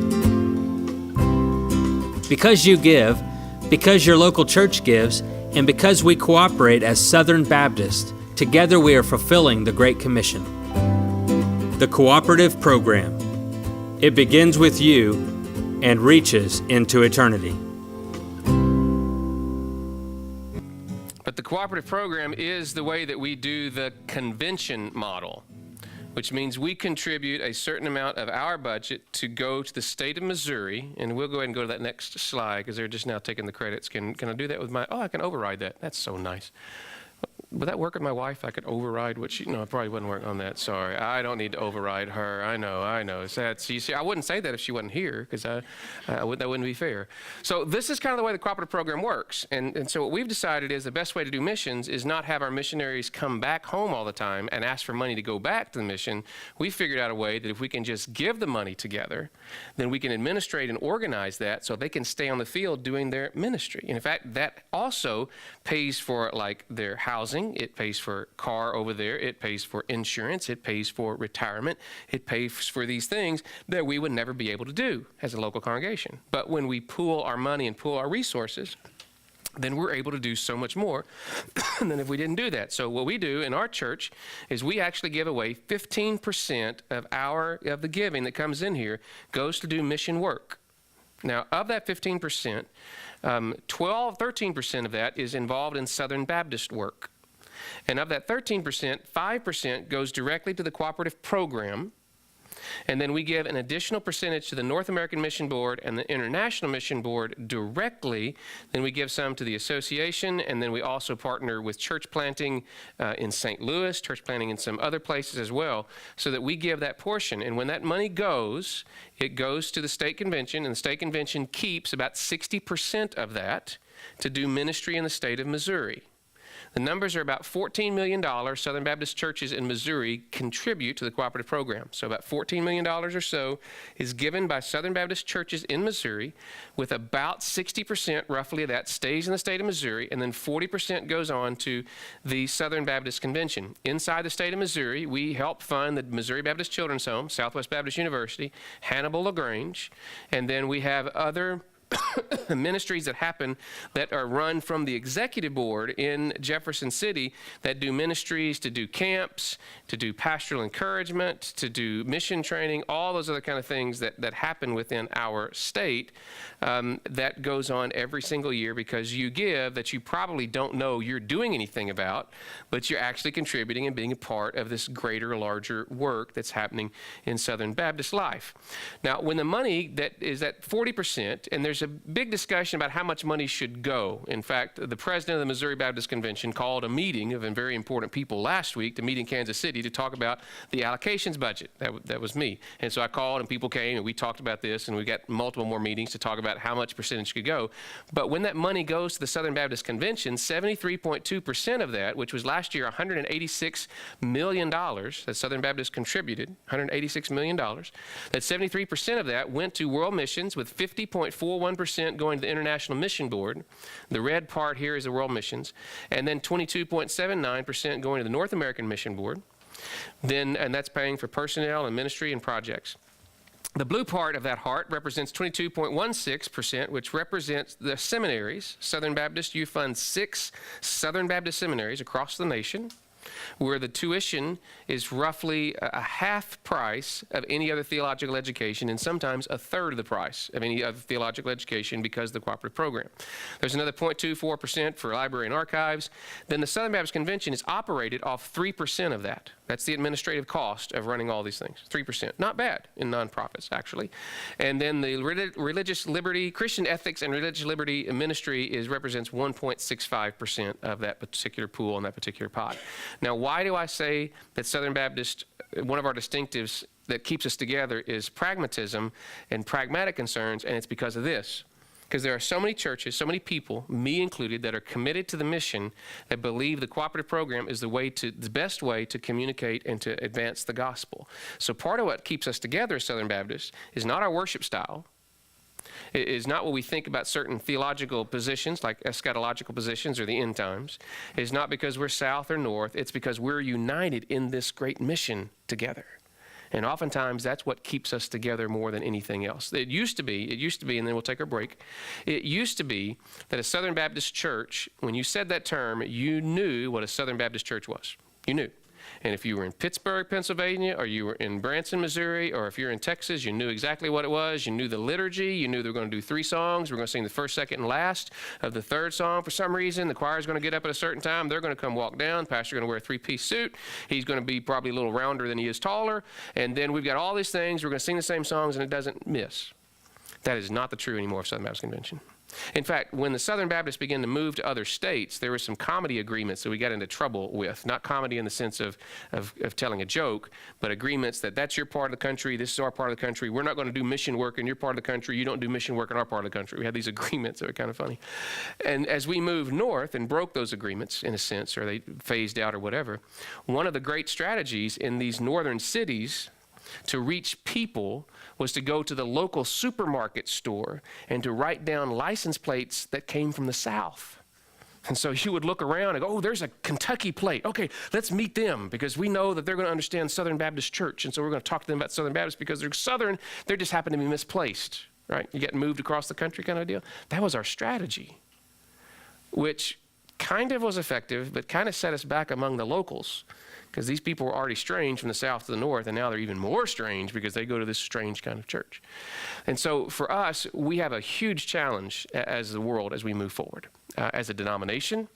Because you give, because your local church gives, and because we cooperate as Southern Baptists, together we are fulfilling the Great Commission. The Cooperative Program. It begins with you and reaches into eternity. But the cooperative program is the way that we do the convention model, which means we contribute a certain amount of our budget to go to the state of Missouri, and we'll go ahead and go to that next slide because they're just now taking the credits. Can I do that with my, I can override that. That's so nice. Would that work with my wife? I could override what she, no, it probably wouldn't work on that. Sorry. I don't need to override her. I know. See, I wouldn't say that if she wasn't here because that wouldn't be fair. So this is kind of the way the cooperative program works. And so what we've decided is the best way to do missions is not have our missionaries come back home all the time and ask for money to go back to the mission. We figured out a way that if we can just give the money together, then we can administrate and organize that so they can stay on the field doing their ministry. And in fact, that also pays for like their housing. It pays for car over there. It pays for insurance. It pays for retirement. It pays for these things that we would never be able to do as a local congregation. But when we pool our money and pool our resources, then we're able to do so much more than if we didn't do that. So what we do in our church is we actually give away 15% of the giving that comes in here goes to do mission work. Now, of that 15%, 13% of that is involved in Southern Baptist work. And of that 13%, 5% goes directly to the cooperative program. And then we give an additional percentage to the North American Mission Board and the International Mission Board directly. Then we give some to the association, and then we also partner with church planting in St. Louis, church planting in some other places as well, so that we give that portion. And when that money goes, it goes to the state convention, and the state convention keeps about 60% of that to do ministry in the state of Missouri. The numbers are about $14 million Southern Baptist churches in Missouri contribute to the cooperative program. So about $14 million or so is given by Southern Baptist churches in Missouri, with about 60% roughly of that stays in the state of Missouri, and then 40% goes on to the Southern Baptist Convention. Inside the state of Missouri, we help fund the Missouri Baptist Children's Home, Southwest Baptist University, Hannibal LaGrange, and then we have other ministries that happen that are run from the executive board in Jefferson City that do ministries, to do camps, to do pastoral encouragement, to do mission training, all those other kind of things that happen within our state. That goes on every single year because you give that you probably don't know you're doing anything about, but you're actually contributing and being a part of this greater, larger work that's happening in Southern Baptist life. Now, when the money that is at 40%, and there's a big discussion about how much money should go. In fact, the president of the Missouri Baptist Convention called a meeting of very important people last week to meet in Kansas City to talk about the allocations budget. That was me. And so I called and people came and we talked about this, and we got multiple more meetings to talk about how much percentage could go. But when that money goes to the Southern Baptist Convention, 73.2% of that, which was last year $186 million that Southern Baptist contributed, $186 million, that 73% of that went to world missions, with 50.41% going to the International Mission Board. The red part here is the world missions. And then 22.79% going to the North American Mission Board. And that's paying for personnel and ministry and projects. The blue part of that heart represents 22.16%, which represents the seminaries. Southern Baptist, you fund 6 Southern Baptist seminaries across the nation, where the tuition is roughly a half price of any other theological education, and sometimes a third of the price of any other theological education because of the cooperative program. There's another 0.24% for library and archives. Then the Southern Baptist Convention is operated off 3% of that. That's the administrative cost of running all these things, 3%. Not bad in nonprofits, actually. And then the religious liberty, Christian ethics and religious liberty ministry represents 1.65% of that particular pool and that particular pot. Now, why do I say that Southern Baptist, one of our distinctives that keeps us together is pragmatism and pragmatic concerns, and it's because of this. Because there are so many churches, so many people, me included, that are committed to the mission, that believe the cooperative program is the best way to communicate and to advance the gospel. So part of what keeps us together as Southern Baptists is not our worship style. It is not what we think about certain theological positions, like eschatological positions or the end times. It is not because we're south or north. It's because we're united in this great mission together. And oftentimes, that's what keeps us together more than anything else. It used to be, and then we'll take our break. It used to be that a Southern Baptist church, when you said that term, you knew what a Southern Baptist church was. You knew. And if you were in Pittsburgh, Pennsylvania, or you were in Branson, Missouri, or if you're in Texas, you knew exactly what it was. You knew the liturgy. You knew they were going to do 3 songs. We're going to sing the first, second, and last of the third song for some reason. The choir's going to get up at a certain time. They're going to come walk down. The pastor's going to wear a 3-piece suit. He's going to be probably a little rounder than he is taller. And then we've got all these things. We're going to sing the same songs, and it doesn't miss. That is not the true anymore of Southern Baptist Convention. In fact, when the Southern Baptists began to move to other states, there were some comedy agreements that we got into trouble with. Not comedy in the sense of telling a joke, but agreements that that's your part of the country, this is our part of the country. We're not going to do mission work in your part of the country. You don't do mission work in our part of the country. We had these agreements that were kind of funny. And as we moved north and broke those agreements, in a sense, or they phased out or whatever, one of the great strategies in these northern cities to reach people was to go to the local supermarket store and to write down license plates that came from the South. And so you would look around and go, oh, there's a Kentucky plate. Okay, let's meet them because we know that they're going to understand Southern Baptist Church. And so we're going to talk to them about Southern Baptist because they're Southern. They just happen to be misplaced, right? You get moved across the country kind of deal. That was our strategy, which kind of was effective, but kind of set us back among the locals. Because these people were already strange from the south to the north, and now they're even more strange because they go to this strange kind of church. And so for us, we have a huge challenge as the world as we move forward, as a denomination,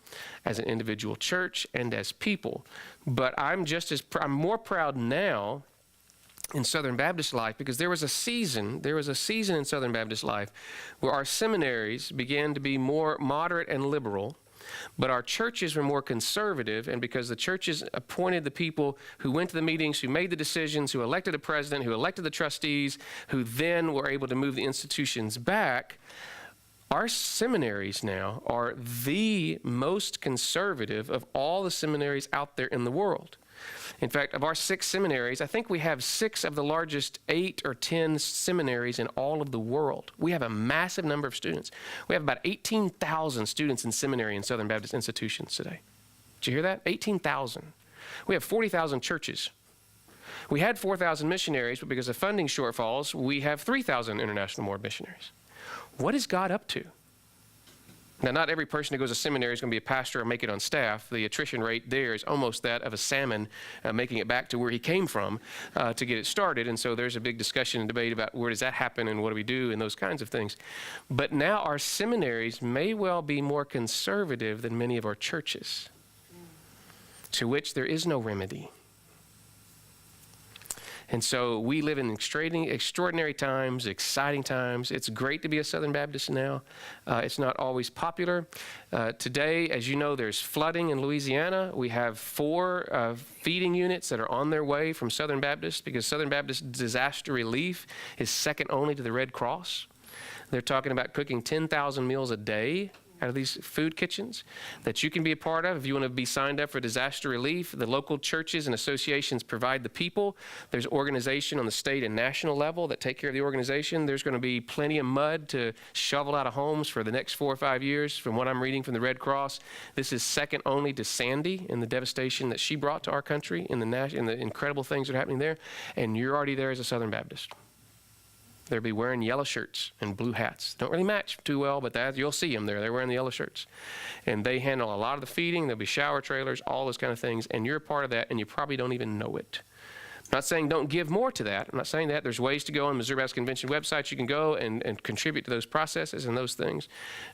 as an individual church, and as people. But I'm more proud now in Southern Baptist life because there was a season in Southern Baptist life where our seminaries began to be more moderate and liberal. But our churches were more conservative, and because the churches appointed the people who went to the meetings, who made the decisions, who elected the president, who elected the trustees, who then were able to move the institutions back, our seminaries now are the most conservative of all the seminaries out there in the world. In fact, of our 6 seminaries, I think we have 6 of the largest 8 or 10 seminaries in all of the world. We have a massive number of students. We have about 18,000 students in seminary in Southern Baptist institutions today. Did you hear that? 18,000. We have 40,000 churches. We had 4,000 missionaries, but because of funding shortfalls, we have 3,000 international more missionaries. What is God up to? Now, not every person who goes to seminary is going to be a pastor or make it on staff. The attrition rate there is almost that of a salmon making it back to where he came from to get it started. And so there's a big discussion and debate about where does that happen and what do we do and those kinds of things. But now our seminaries may well be more conservative than many of our churches, to which there is no remedy. And so we live in extraordinary times, exciting times. It's great to be a Southern Baptist now. It's not always popular. Today, as you know, there's flooding in Louisiana. We have 4 feeding units that are on their way from Southern Baptist because Southern Baptist disaster relief is second only to the Red Cross. They're talking about cooking 10,000 meals a day out of these food kitchens that you can be a part of if you want to be signed up for disaster relief. The local churches and associations provide the people. There's organization on the state and national level that take care of the organization. There's going to be plenty of mud to shovel out of homes for the next 4 or 5 years. From what I'm reading from the Red Cross, this is second only to Sandy and the devastation that she brought to our country and the incredible things that are happening there. And you're already there as a Southern Baptist. They'll be wearing yellow shirts and blue hats. Don't really match too well, but you'll see them there. They're wearing the yellow shirts. And they handle a lot of the feeding. There'll be shower trailers, all those kind of things. And you're a part of that, and you probably don't even know it. I'm not saying don't give more to that. I'm not saying that. There's ways to go on the Missouri Baptist Convention website. You can go and contribute to those processes and those things.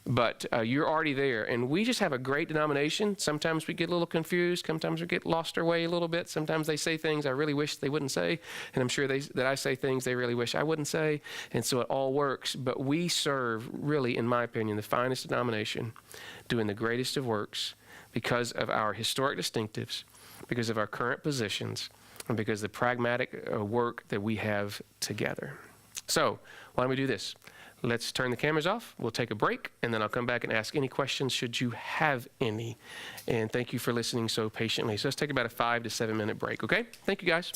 But you're already there. And we just have a great denomination. Sometimes we get a little confused. Sometimes we get lost our way a little bit. Sometimes they say things I really wish they wouldn't say. And I'm sure that I say things they really wish I wouldn't say. And so it all works. But we serve, really, in my opinion, the finest denomination, doing the greatest of works because of our historic distinctives, because of our current positions, and because of the pragmatic work that we have together. So why don't we do this? Let's turn the cameras off. We'll take a break, and then I'll come back and ask any questions should you have any. And thank you for listening so patiently. So let's take about a 5 to 7 minute break, okay? Thank you, guys.